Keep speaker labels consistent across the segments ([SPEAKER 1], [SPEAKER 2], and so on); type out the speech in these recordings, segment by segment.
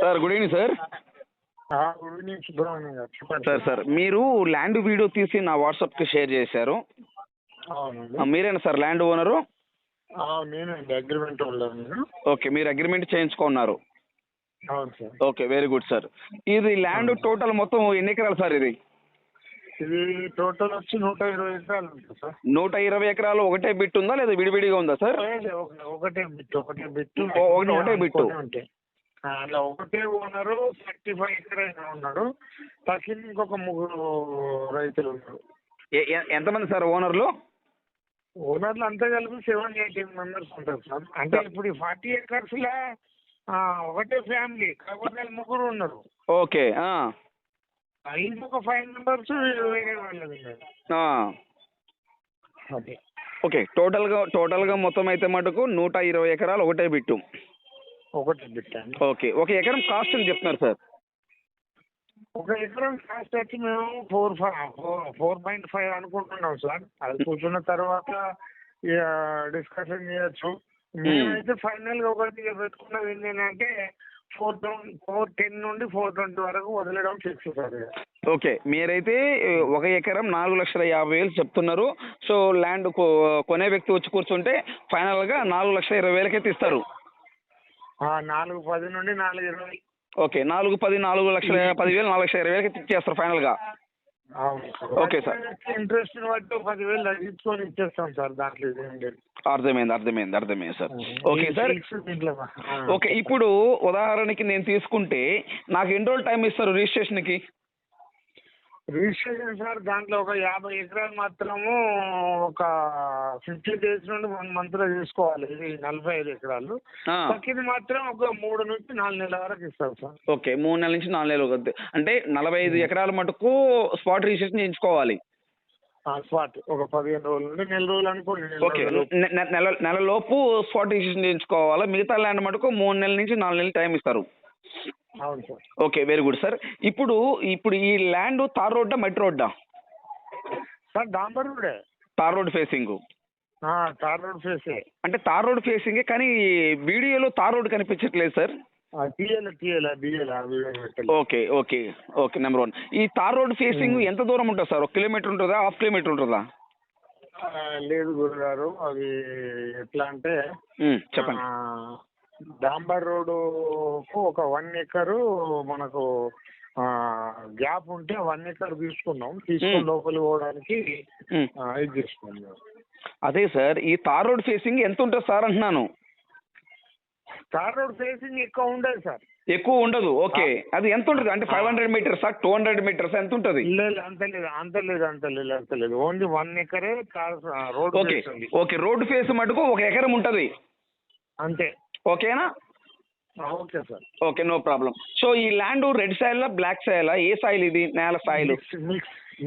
[SPEAKER 1] Sir good evening sir.
[SPEAKER 2] Good evening Subrahmanyam గారు, చెప్పండి
[SPEAKER 1] sir మీరు ల్యాండ్ వీడియో తీసి నా వాట్సాప్కి షేర్ చేశారు.
[SPEAKER 2] అవునండి.
[SPEAKER 1] మీరేనా సార్ ల్యాండ్ ఓనరు?
[SPEAKER 2] నేనండి అగ్రిమెంట్ హోల్డర్.
[SPEAKER 1] ఓకే, మీరు అగ్రిమెంట్ చేయించుకున్నారు.
[SPEAKER 2] అవును sir.
[SPEAKER 1] Okay, very good sir. ఇది ల్యాండ్ టోటల్ మొత్తం ఎన్ని ఎకరాలు సార్ ఇది?
[SPEAKER 2] ఇది టోటల్ వచ్చి 120 ఎకరాలు ఉంటుంది సార్.
[SPEAKER 1] 120 ఎకరాలు ఒకటే బిట్ ఉందా లేదా విడివిడిగా ఉందా సార్?
[SPEAKER 2] ఒకటే బిట్
[SPEAKER 1] ఒకటే బిట్టు
[SPEAKER 2] ఉంటాయి. అలా ఒకటే ఓనరు 35 ఎకరైనా ఉన్నాడు. తక్కిన ఇంకొక 3 రైతులు ఉన్నారు.
[SPEAKER 1] ఎంతమంది సార్ ఓనర్లు?
[SPEAKER 2] ఓనర్లు అంతా కలిపి 7-8 మెంబర్స్ ఉంటారు సార్. అంటే ఇప్పుడు 40 ఎకర్స్ లా ఒకటే ఫ్యామిలీ, కాకపోతే 3 ఉన్నారు.
[SPEAKER 1] ఓకే,
[SPEAKER 2] ఇంకొక 5 మెంబర్స్ వేరే వాళ్ళది ఉన్నారు. అదే.
[SPEAKER 1] ఓకే, టోటల్గా మొత్తం అయితే మటుకు 120 ఎకరాలు ఒకటే బిట్టు.
[SPEAKER 2] ఒకటే బిట్ అండి.
[SPEAKER 1] ఓకే, ఒక ఎకరం కాస్ట్ అని చెప్తున్నారు సార్.
[SPEAKER 2] ఒక ఎకరం కాస్ట్ వచ్చి మేము 4.5 అనుకుంటున్నాం సార్. అది కూర్చున్న తర్వాత డిస్కషన్ చేయొచ్చు. మేమైతే ఫైనల్ గా ఒకటి పెట్టుకున్నది ఏంటంటే 410 నుండి 420 వరకు వదిలేయడం ఫిక్స్ సార్.
[SPEAKER 1] ఓకే, మీరైతే ఒక ఎకరం 4,50,000 చెప్తున్నారు. సో ల్యాండ్ కొనే వ్యక్తి వచ్చి కూర్చుంటే ఫైనల్గా 4,20,000 ఇస్తారు.
[SPEAKER 2] 410 నుండి 420.
[SPEAKER 1] ఓకే, 410, 4,10,000, 4,20,000 ఇచ్చేస్తారు ఫైనల్గా. ఓకే సార్,
[SPEAKER 2] ఇంట్రెస్ట్ బట్టి 10,000 తగ్గించుకొని ఇచ్చేస్తాం సార్. దాంట్లో
[SPEAKER 1] అర్థమైంది సార్. Okay sir. ఓకే, ఇప్పుడు ఉదాహరణకి నేను తీసుకుంటే నాకు ఎన్ని రోజులు టైం ఇస్తారు రిజిస్ట్రేషన్కి?
[SPEAKER 2] రిజిస్ట్రేషన్ సార్ దాంట్లో ఒక 50 ఎకరాలు మాత్రము ఒక 50 days నుండి 1 month లో తీసుకోవాలి. ఇది 45 ఎకరాలు. తక్కిది మాత్రం ఒక 3 నుంచి 4 నెలల వరకు ఇస్తారు సార్.
[SPEAKER 1] ఓకే, 3 నెలల నుంచి 4 నెలలు. అంటే 45 ఎకరాల మటుకు స్పాట్ రిజిస్ట్రేషన్ చేయించుకోవాలి.
[SPEAKER 2] స్పాట్ ఒక 15 రోజుల నుండి నెల రోజులు అనుకోండి.
[SPEAKER 1] ఓకే, నెల లోపు స్పాట్ రిజిస్ట్రేషన్ చేయించుకోవాలి. మిగతా ల్యాండ్ మటుకు 3 నెలల నుంచి 4 నెలలు టైం ఇస్తారు.
[SPEAKER 2] అవును sir.
[SPEAKER 1] Okay, very good sir. ఇప్పుడు ఈ ల్యాండ్ తార్ రోడ్డా మట్టి రోడ్డా
[SPEAKER 2] సార్? డాంబర్ రోడే.
[SPEAKER 1] Tar road facing?
[SPEAKER 2] Tar road ఫేసే.
[SPEAKER 1] అంటే తార్ రోడ్ ఫేసింగే, కానీ వీడియోలో తార్ రోడ్ కనిపించట్లేదు సార్. ఓకే. నెంబర్ 1, ఈ తార్ రోడ్ ఫేసింగ్ ఎంత దూరం ఉంటుంది సార్? 1 kilometer ఉంటుందా, 1/2 kilometer ఉంటుందా?
[SPEAKER 2] లేదు గురుగారు, అది ఎట్లా అంటే
[SPEAKER 1] చెప్పండి.
[SPEAKER 2] డాంబర్ రోడ్డు ఒక 1 acre మనకు గ్యాప్ ఉంటే 1 acre తీసుకుని లోపలికి పోవడానికి ఇది తీసుకున్నాం.
[SPEAKER 1] అదే సార్, ఈ తార్ రోడ్ ఫేసింగ్ ఎంత ఉంటుంది సార్ అంటున్నాను.
[SPEAKER 2] తార్ రోడ్ ఫేసింగ్ ఎక్కువ ఉండదు సార్.
[SPEAKER 1] ఎక్కువ ఉండదు. ఓకే, అది ఎంత ఉంటుంది? అంటే 500 meters, 200 meters ఎంత ఉంటుంది?
[SPEAKER 2] అంత లేదు. Only 1 acre road.
[SPEAKER 1] Okay, road face మటుకు 1 ఎకరం ఉంటుంది
[SPEAKER 2] అంతే.
[SPEAKER 1] ఓకేనా?
[SPEAKER 2] Okay sir.
[SPEAKER 1] Okay, no problem. So ఈ ల్యాండ్ రెడ్ సాయిలా, బ్లాక్ సాయిలా? ఏ సాయిల్ ఇది? నేల సాయిల్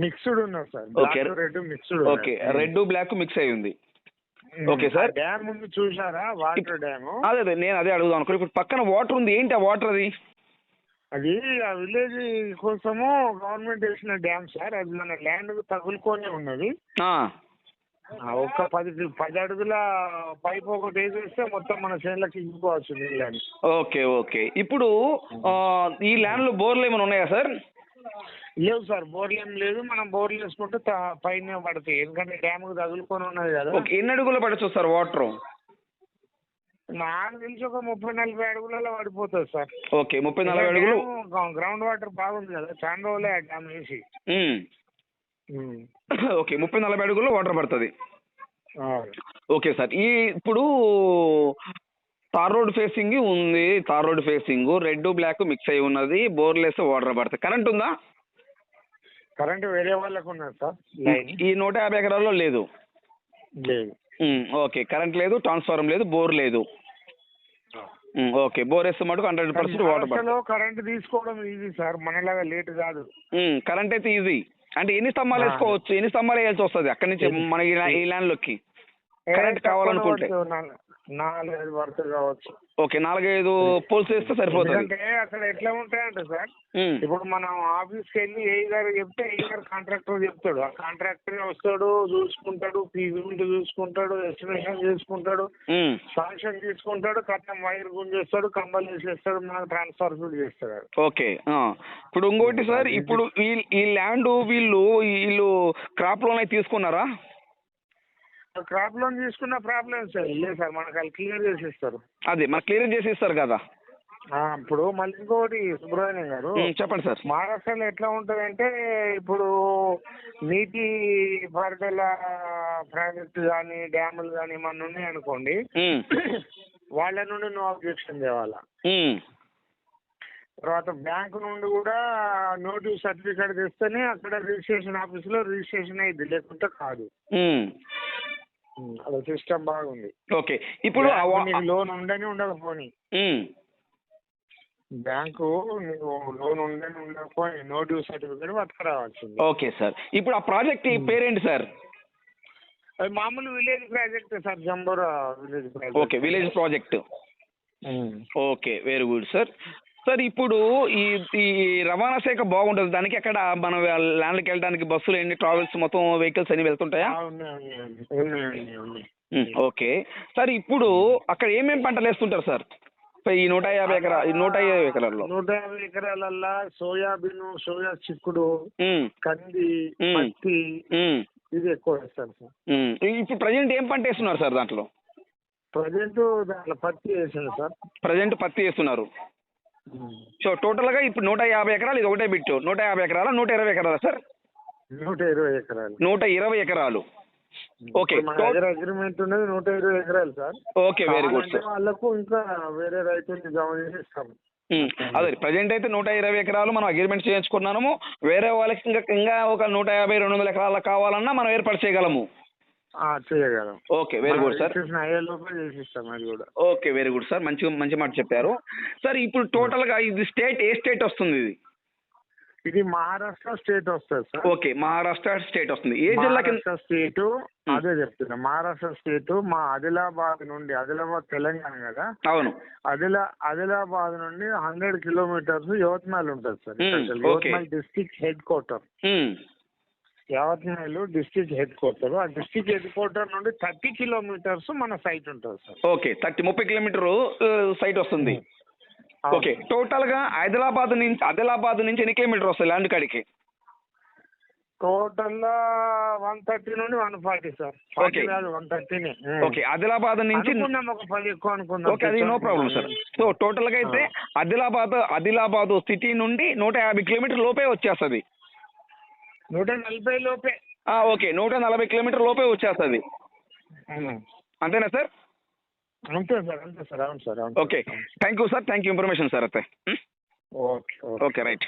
[SPEAKER 2] మిక్స్డ్ ఉన్నది sir.
[SPEAKER 1] Okay, red mixed. Okay, red black mix అయి ఉంది. Okay sir.
[SPEAKER 2] డ్యామ్ ఉంది చూసారా? Water dam.
[SPEAKER 1] అదే నేను అదే అడుగుదాం అనుకో. ఇప్పుడు పక్కన వాటర్ ఉంది, ఏంటి ఆ వాటర్?
[SPEAKER 2] అది ఆ విలేజ్ కోసము గవర్నమెంట్ వేసిన డ్యామ్ సార్. అది మన ల్యాండ్ తగులుకొని ఉన్నది. ఒక 10 అడుగుల పైప్ ఒకటి వేసేస్తే మొత్తం మన చేనులకి ఇంకోవచ్చు నీళ్ళని.
[SPEAKER 1] ఓకే. ఇప్పుడు ఈ ల్యాండ్ లో బోర్లు ఏమైనా ఉన్నాయా సార్?
[SPEAKER 2] లేవు సార్, బోర్లు ఏం లేదు. మనం బోర్లు వేసుకుంటే పైన పడతాయి, ఎందుకంటే డ్యామ్ తగులుకొని ఉన్నది కదా.
[SPEAKER 1] ఎన్ని అడుగులు పడచ్చు సార్ వాటర్?
[SPEAKER 2] నాకు తెలిసి ఒక 30-40 అడుగులలో పడిపోతుంది సార్.
[SPEAKER 1] ఓకే, 30-40 అడుగులు.
[SPEAKER 2] గ్రౌండ్ వాటర్ బాగుంది కదా, చాలా రోజులే డ్యామ్ వేసి.
[SPEAKER 1] ఓకే, 30-40 అడుగుల్లో వాటర్ పడుతుంది. Okay sir. ఇప్పుడు తార్ రోడ్ ఫేసింగ్ ఉంది, tar road facing red black mix అయి ఉన్నది, బోర్లేస్తే వాటర్ పడుతుంది. కరెంట్ ఉందా?
[SPEAKER 2] కరెంట్ వేరే వాళ్ళకు ఉన్నది సార్.
[SPEAKER 1] ఈ 150 ఎకరాల్లో లేదు. ఓకే, కరెంట్ లేదు, ట్రాన్స్ఫార్మర్ లేదు, బోర్ లేదు. ఓకే, బోర్ వేస్తే మటుకు 100% వాటర్ పడుతుంది.
[SPEAKER 2] కరెంట్ తీసుకోవడం ఈజీ సార్, మనలాగా లేట్ కాదు.
[SPEAKER 1] కరెంట్ అయితే ఈజీ. అంటే ఎన్ని స్తంభాలు వేసుకోవచ్చు? ఎన్ని స్తంభాలు వేయాల్సి వస్తుంది అక్కడి నుంచి మన ఈ ల్యాండ్ లోకి కరెంట్ కావాలనుకుంటే?
[SPEAKER 2] 4-5 పడుతుంది కావచ్చు.
[SPEAKER 1] ఓకే, 4-5 పోల్స్ వేస్తే సరిపోతుంది.
[SPEAKER 2] అంటే అక్కడ ఎట్లా ఉంటాయంటే సార్, ఇప్పుడు మనం ఆఫీస్కి వెళ్ళి ఏ గారు చెప్తే ఏ గారు కాంట్రాక్టర్ చెప్తాడు, ఆ కాంట్రాక్టర్ వస్తాడు, చూసుకుంటాడు, ఫీజిబిలిటీ చూసుకుంటాడు, ఎస్టిమేషన్ చూసుకుంటాడు, శాంక్షన్ తీసుకుంటాడు, కట్టం వైర్ గుంజేస్తాడు, కంబలు వేసేస్తాడు, మనకు ట్రాన్స్ఫర్ కూడా చేస్తాడు.
[SPEAKER 1] ఓకే, ఇప్పుడు ఇంకోటి సార్, ఇప్పుడు ఈ ల్యాండ్ వీళ్ళు క్రాప్ లోన్ అయితే తీసుకున్నారా?
[SPEAKER 2] క్రాప్ లోన్ తీసుకున్న ప్రాబ్లం సార్ లేదు సార్, మనకు వాళ్ళు క్లియర్ చేసిస్తారు.
[SPEAKER 1] అదే మనకు క్లియర్ చేసి ఇస్తారు కదా.
[SPEAKER 2] ఇప్పుడు మళ్ళీ ఇంకోటి సుబ్రహ్మణ్యం గారు
[SPEAKER 1] చెప్పండి సార్.
[SPEAKER 2] మహారాష్ట్రలో ఎట్లా ఉంటుందంటే, ఇప్పుడు నీటి పారుదల ప్రాజెక్టు కానీ డ్యాములు కానీ మన ఉన్నాయి అనుకోండి, వాళ్ళ నుండి నువ్వు అబ్జెక్షన్ తేవాలా. తర్వాత బ్యాంకు నుండి కూడా నోటీస్ సర్టిఫికేట్ తెస్తేనే అక్కడ రిజిస్ట్రేషన్ ఆఫీసులో రిజిస్ట్రేషన్ అయింది, లేకుంటే కాదు. అదే సిస్టమ్ బాగుంది.
[SPEAKER 1] ఓకే, ఇప్పుడు
[SPEAKER 2] లోన్ ఉండని ఉండకపోని, బ్యాంకు నీకు లోన్ ఉండని ఉండకపోయి నోటీస్ సర్టిఫికేట్ పట్టుకురావాల్సింది.
[SPEAKER 1] ఓకే సార్, ఇప్పుడు ఆ ప్రాజెక్ట్ పేరేంటి సార్?
[SPEAKER 2] అది మామూలు village project sir, Jambora village project.
[SPEAKER 1] Okay, village project. Okay, very good sir. Sir, ఇప్పుడు ఈ రవాణా శాఖ బాగుంటుంది, దానికి అక్కడ మనం ల్యాండ్కి వెళ్ళడానికి బస్సులు ఎన్ని ట్రావెల్స్ మొత్తం వెహికల్స్ అన్ని వెళ్తుంటాయా? ఓకే సార్, ఇప్పుడు అక్కడ ఏమేమి పంటలు వేస్తుంటారు సార్ ఈ 150 ఎకరాల్లో?
[SPEAKER 2] 150 ఎకరాలల్లా సోయాబీన్, సోయా చిక్కుడు, కంది, పత్తి ఇది ఎక్కువ వేస్తారు సార్.
[SPEAKER 1] ఇప్పుడు ప్రజెంట్ ఏం పంట వేస్తున్నారు సార్ దాంట్లో?
[SPEAKER 2] దాంట్లో పత్తి వేసాను సార్.
[SPEAKER 1] ప్రజెంట్ పత్తి వేస్తున్నారు. సో టోటల్గా ఇప్పుడు 150 ఎకరాలు, ఇది ఒకటే బిట్టు. 150 ఎకరాలా 120 ఎకరాలా సార్?
[SPEAKER 2] 120 ఎకరాలు.
[SPEAKER 1] 120 ఎకరాలు. ఓకే,
[SPEAKER 2] అగ్రిమెంట్ ఉన్నది 120 ఎకరాలు sir.
[SPEAKER 1] Okay, very good sir.
[SPEAKER 2] వాళ్ళకు ఇంకా వేరే రైతులు జమ చేసి ఇస్తాము.
[SPEAKER 1] అదే ప్రజెంట్ అయితే 120 ఎకరాలు మనం అగ్రిమెంట్ చేయించుకున్నాము. వేరే వాళ్ళకి ఇంకా ఒక 150-200 ఎకరాలు కావాలన్నా మనం ఏర్పాటు చేయగలము.
[SPEAKER 2] చేయగలం.
[SPEAKER 1] Okay, very good sir. Okay, very good sir, మంచి మాట చెప్పారు సార్. ఇప్పుడు టోటల్ గా ఇది స్టేట్ ఏ స్టేట్ వస్తుంది?
[SPEAKER 2] ఇది మహారాష్ట్ర స్టేట్ వస్తుంది సార్.
[SPEAKER 1] ఓకే, మహారాష్ట్ర స్టేట్ వస్తుంది. ఏ జిల్లా కింద?
[SPEAKER 2] స్టేట్ అదే చెప్తున్నా, మహారాష్ట్ర స్టేట్. మా ఆదిలాబాద్ నుండి, ఆదిలాబాద్ తెలంగాణ కదా.
[SPEAKER 1] అవును.
[SPEAKER 2] ఆదిలాబాద్ నుండి 100 కిలోమీటర్స్ యవత్మాల్ ఉంటుంది sir. Yavatmal district head quarter. Yavatmal district head quarter. ఆ డిస్ట్రిక్ట్ హెడ్ క్వార్టర్ నుండి 30 కిలోమీటర్స్ మన సైట్ ఉంటుంది సార్.
[SPEAKER 1] ఓకే, 30 కిలోమీటర్ సైట్ వస్తుంది. ఓకే, టోటల్ గా ఆదిలాబాద్ నుంచి ఎన్ని కిలోమీటర్ వస్తుంది ల్యాండ్ కాడికి?
[SPEAKER 2] టోటల్ 130 నుండి 140 సార్.
[SPEAKER 1] ఓకే,
[SPEAKER 2] 130.
[SPEAKER 1] ఓకే, ఆదిలాబాద్ నుంచి
[SPEAKER 2] ఒక 10 ఎక్కువ అనుకున్నాం.
[SPEAKER 1] ఓకే, అది no problem sir. So total గా అయితే ఆదిలాబాద్ సిటీ నుండి 150 కిలోమీటర్ లోపే వచ్చేస్తుంది.
[SPEAKER 2] 140 లోపే.
[SPEAKER 1] ఓకే, 140 కిలోమీటర్ లోపే వచ్చేస్తుంది. అంతేనా సార్?
[SPEAKER 2] అంతే సార్. అవును sir.
[SPEAKER 1] Okay, thank you sir, thank you information sir. అయితే
[SPEAKER 2] ఓకే,
[SPEAKER 1] ఓకే, రైట్.